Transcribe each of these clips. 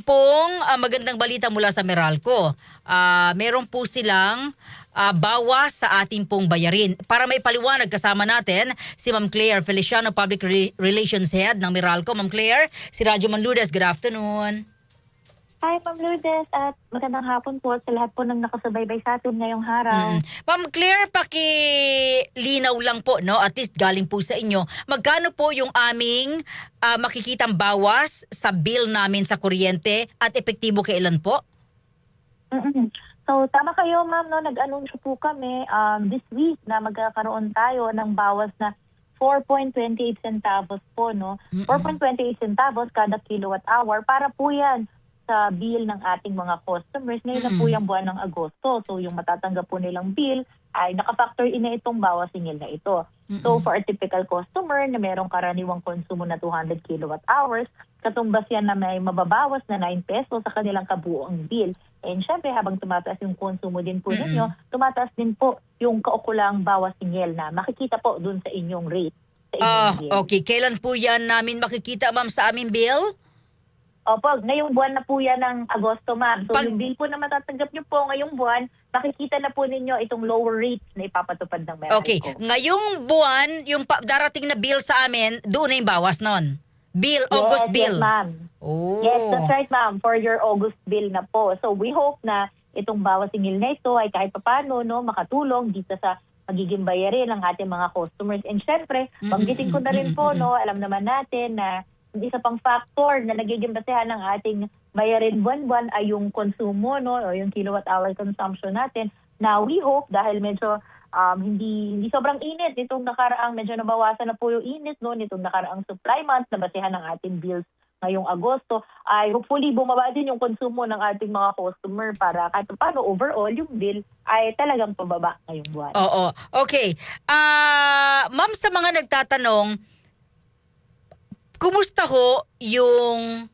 Pong magandang balita mula sa Meralco. Meron po silang bawas sa ating pong bayarin. Para may paliwanag kasama natin si Ma'am Claire Feliciano, Public Relations Head ng Meralco. Ma'am Claire, si Radyo Manludes, good afternoon. Hi, Ma'am Lourdes, at magandang hapon po sa lahat po ng nakasubaybay sa atin ngayong araw. Ma'am Claire, pakilinaw lang po, no? At least galing po sa inyo. Magkano po yung aming makikitang bawas sa bill namin sa kuryente at epektibo kailan po? So, tama kayo, ma'am, no? Nag-anunsyo po kami this week na magkakaroon tayo ng bawas na 4.28 centavos po, no? 4.28 centavos kada kilowatt hour para po yan sa bill ng ating mga customers. Ngayon na po yung buwan ng Agosto. So, yung matatanggap po nilang bill ay nakafactor in na itong bawas singil na ito. So, for a typical customer na merong karaniwang konsumo na 200 kilowatt hours, katumbas yan na may mababawas na 9 pesos sa kanilang kabuuang bill. And syempre, habang tumataas yung konsumo din po ninyo, tumataas din po yung kaukulang bawas singil na makikita po dun sa inyong rate. Sa inyong bill. Okay. Kailan po yan namin makikita, ma'am, sa aming bill? Opo, ngayong buwan na po yan ng Agosto, ma'am. So yung bill po na matatanggap nyo po ngayong buwan, makikita na po ninyo itong lower rates na ipapatupad ng Meralco. Okay, ngayong buwan, yung darating na bill sa amin, doon na yung bawas nun. Bill, August bill. Yes, ma'am. Oh. Yes, that's right, ma'am. For your August bill na po. So we hope na itong bawas singil na ito ay kahit papano makatulong dito sa magiging bayarin ng ating mga customers. And syempre, banggitin ko na rin po, alam naman natin na isa pang factor na nagiging basehan ng ating bayarin buwan-buwan ay yung konsumo, o yung kilowatt hour consumption natin. Now, we hope dahil medyo hindi sobrang init nitong nakaraang, medyo nabawasan na po yung init nitong nakaraang supply month na basehan ng ating bills ngayong Agosto, ay hopefully bumaba din yung konsumo ng ating mga customer para kahit paano overall yung bill ay talagang pababa ngayong buwan. Oo. Okay. Ma'am, sa mga nagtatanong, kumusta ho yung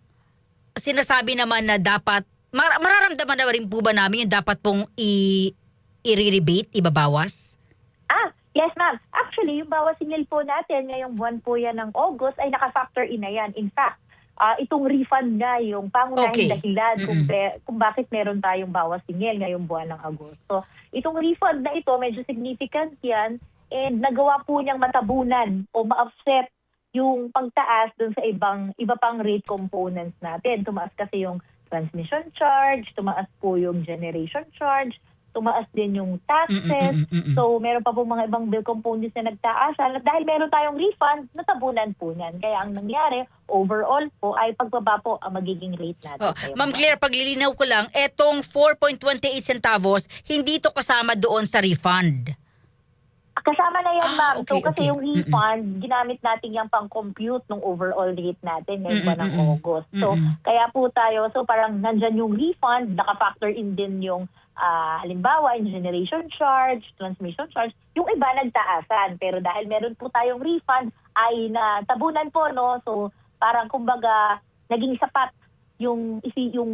sinasabi naman na dapat, mararamdaman na rin po ba namin yung dapat pong i-rebate, ibabawas? Yes, ma'am. Actually, yung bawas singil po natin ngayong buwan po yan ng August ay naka-factor in na yan. In fact, itong refund nga yung pangunahing dahilan kung bakit meron tayong bawas singil ngayong buwan ng Agosto. Itong refund na ito, medyo significant yan and nagawa po niyang matabunan o ma-offset yung pagtaas dun sa iba pang rate components natin. Tumaas kasi yung transmission charge, tumaas po yung generation charge, tumaas din yung taxes. So, meron pa po mga ibang bill components na nagtaasan. At dahil meron tayong refund, natabunan po niyan. Kaya ang nangyari, overall po, ay pagbaba po ang magiging rate natin. Ma'am Claire, paglilinaw ko lang, etong 4.28 centavos, hindi to kasama doon sa refund. Kasama na yan, ma'am. Okay, So, kasi yung refund, ginamit natin yung pang-compute ng overall rate natin ngayong buwan ng August. So, kaya po tayo, so parang nandyan yung refund, naka-factor in din yung halimbawa, yung generation charge, transmission charge, yung iba nagtaasan. Pero dahil meron po tayong refund, ay natabunan po, So, parang kumbaga, naging sapat yung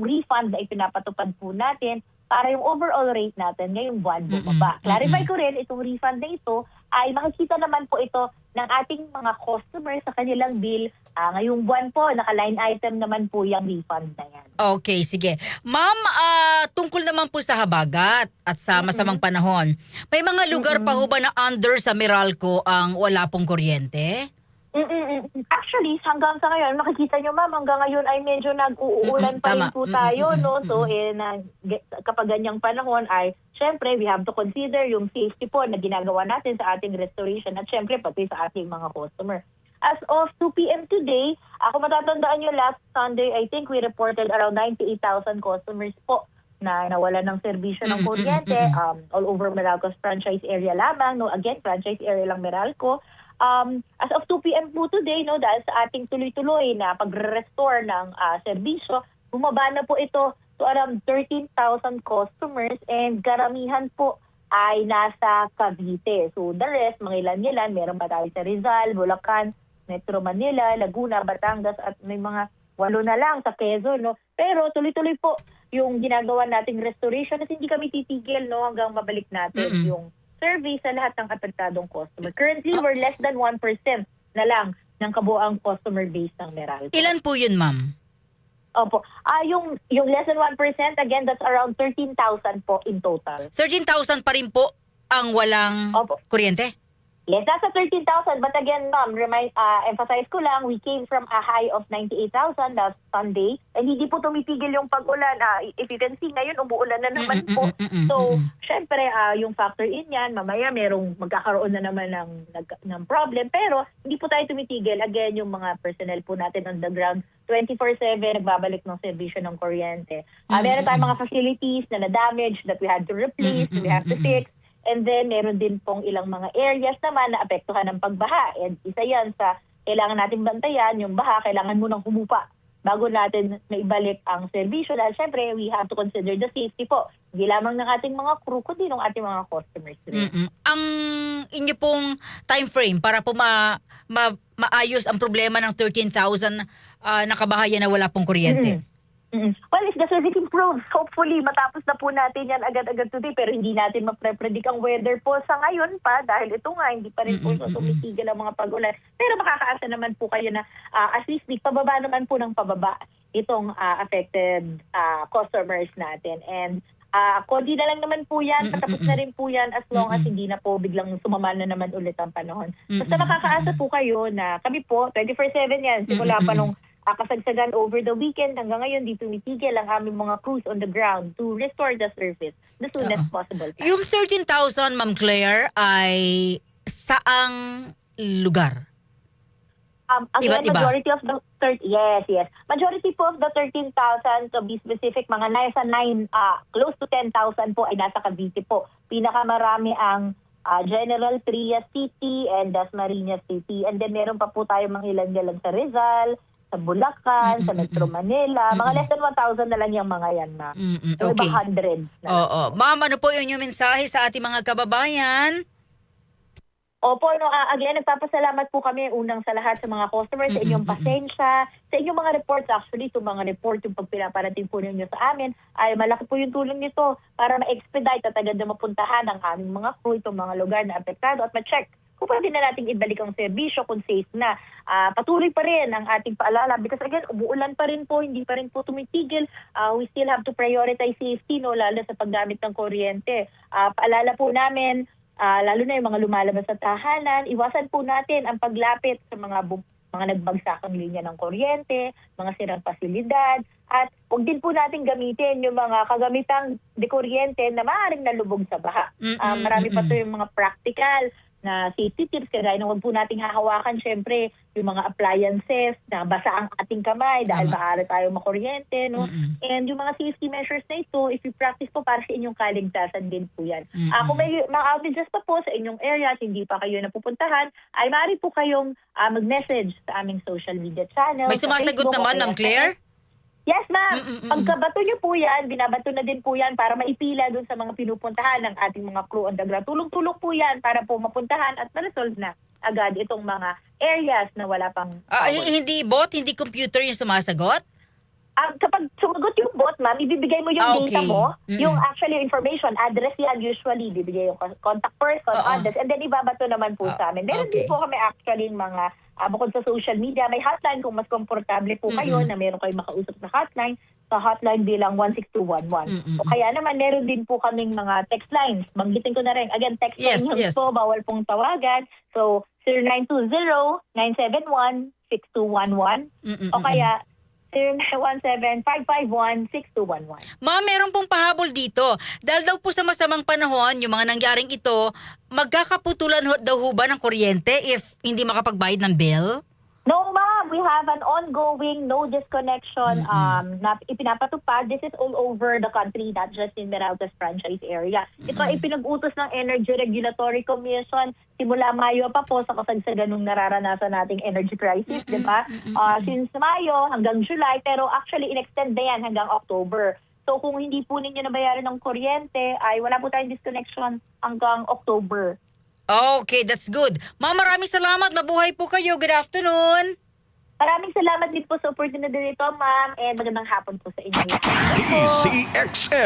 refund na ipinapatupad po natin para yung overall rate natin ngayong buwan bumaba. Clarify ko rin, itong refund na ito ay makikita naman po ito ng ating mga customers sa kanilang bill. Ngayong buwan po, naka-line item naman po yung refund na yan. Okay, sige. Ma'am, tungkol naman po sa habagat at sa masamang panahon, may mga lugar pa ho ba na under sa Meralco ang wala pong kuryente? Actually, hanggang sa ngayon, makikita nyo, ma'am, hanggang ngayon ay medyo nag-uulan pa rin po tayo, So, kapag ganyang panahon ay, syempre, we have to consider yung safety po na ginagawa natin sa ating restoration at syempre, pati sa ating mga customer. As of 2 p.m. today, kung matatandaan nyo, last Sunday, I think we reported around 98,000 customers po na nawala ng serbisyo ng kuryente all over Meralco's franchise area lamang. Again, franchise area lang Meralco. As of 2 p.m. po today, dahil sa ating tuloy-tuloy na pagre-restore ng serbisyo, bumaba na po ito to around 13,000 customers and karamihan po ay nasa Cavite. So the rest, mga ilan-ilan, meron pa tayo sa Rizal, Bulacan, Metro Manila, Laguna, Batangas at may mga 8 na lang sa Quezon. Pero tuloy-tuloy po yung ginagawa nating restoration at hindi kami titigil hanggang mabalik natin yung survey sa lahat ng apektadong customer. Currently, we're less than 1% na lang ng kabuang customer base ng Meralco. Ilan po yun, ma'am? Opo. Yung less than 1%, again, that's around 13,000 po in total. 13,000 pa rin po ang walang Opo. kuryente? Yes, nasa 13,000. But again, ma'am, emphasize ko lang, we came from a high of 98,000 last Sunday. And hindi po tumipigil yung pag-ulan. If you can see, ngayon umuulan na naman po. So, syempre, yung factor in yan, mamaya magkakaroon na naman ng problem. Pero hindi po tayo tumitigil. Again, yung mga personnel po natin on the ground, 24/7, nagbabalik ng serbisyo ng kuryente. Meron tayong mga facilities na na-damage that we had to replace, we have to fix. And then, meron din pong ilang mga areas naman na apektuhan ng pagbaha. And isa yan sa kailangan natin bantayan, yung baha, kailangan munang humupa bago natin maibalik ang serbisyo. Dahil syempre, we have to consider the safety po. Hindi lamang ng ating mga crew, kundi ng ating mga customers. Ang inyo pong time frame para po maayos ang problema ng 13,000 na kabahayan na wala pong kuryente? Well, if the service improves, hopefully matapos na po natin yan agad-agad today, pero hindi natin mapre-predict ang weather po sa ngayon pa dahil ito nga, hindi pa rin po tumitigil ang mga pag-ulan. Pero makakaasa naman po kayo na at least pababa naman po ng pababa itong affected customers natin. And konti na lang naman po yan, patapos na rin po yan as long as hindi na po biglang sumama na naman ulit ang panahon. Basta makakaasa po kayo na kami po, 24/7 yan, simula pa nung kasagsagan over the weekend hanggang ngayon di tumitigil ang aming mga crews on the ground to restore the service the soonest possible. Yung 13,000, Ma'am Claire, ay saang lugar? Again, Iba't-iba. majority of the yes. Majority po of the 13,000, to be specific, mga nasa 9, close to 10,000 po ay nasa Cavite po. Pinakamarami ang General Trias City and Dasmariñas City. And then meron pa po tayo mga ilan-ilan sa Rizal, sa Bulacan, sa Metro Manila. Mga less than 1,000 na lang yung mga yan na. Yung Okay. iba hundreds na. Oo. Ma'am, ano po yung mensahe sa ating mga kababayan? Opo, again, nagpapasalamat po kami unang sa lahat sa mga customers, sa inyong pasensya, sa inyong mga reports. Actually, itong mga report, yung pagpinaparating po ninyo sa amin, ay malaki po yung tulong nito para ma-expedite at agad na mapuntahan ang aming mga crew, itong mga lugar na apektado at ma-check kung pwede na nating ibalik ang serbisyo, kung safe na. Patuloy pa rin ang ating paalala because again, umuulan pa rin po, hindi pa rin po tumitigil. We still have to prioritize safety, no, lalo sa paggamit ng kuryente. Paalala po namin, lalo na yung mga lumalabas sa tahanan, iwasan po natin ang paglapit sa mga nagbagsakang linya ng kuryente, mga sirang pasilidad, at huwag din po natin gamitin yung mga kagamitang dekuryente na maaaring nalubog sa baha. Marami pa to yung mga practical na safety tips, kagaya na huwag po nating hahawakan syempre yung mga appliances na basa ang ating kamay dahil maaari tayo makuryente, no? And yung mga safety measures na ito, if you practice po para sa inyong kaligtasan din po yan. Kung may mga outages pa po sa inyong area at hindi pa kayo napupuntahan, ay maaari po kayong mag-message sa aming social media channel. May sumasagot naman, Ma'am Claire? Yes, ma'am. Pagkabato niyo po yan, binabato na din po yan para maipila dun sa mga pinupuntahan ng ating mga crew on the ground. Tulong-tulong po yan para po mapuntahan at ma-resolve na agad itong mga areas na wala pang... Hindi bot, hindi computer yung sumasagot? Kapag sumagot yung bot, ma'am, ibibigay mo yung data mo, yung actually information, address yan usually, ibibigay yung contact person, address, and then ibabato naman po sa amin. Meron din po kami actually mga bukod sa social media, may hotline kung mas komportable po kayo na meron kayong makausap na hotline, sa hotline bilang 16211. O kaya naman, meron din po kaming mga text lines. Banggitin ko na rin. Again, text line po, bawal pong tawagan. So, 0920-971-6211 o kaya 0917-551-6211. Ma'am, meron pong pahabol dito. Dahil daw po sa masamang panahon, yung mga nangyaring ito, magkakaputulan daw ho ba ng kuryente if hindi makapagbayad ng bill? No, ma'am. We have an ongoing no disconnection na ipinapatupad. This is all over the country, not just in Meralco's franchise area. Ito ay pinag-utos ng Energy Regulatory Commission simula Mayo pa po sa kasagsagan ng nararanasan nating energy crisis, di ba? Since Mayo hanggang July, pero actually in-extend na yan hanggang October. So kung hindi po ninyo nabayaran ng kuryente, ay wala po tayong disconnection hanggang October. Okay, that's good. Ma'am, maraming salamat. Mabuhay po kayo. Good afternoon. Maraming salamat din po sa opportunity nito, ma'am. And magandang hapon po sa inyo. DZXL.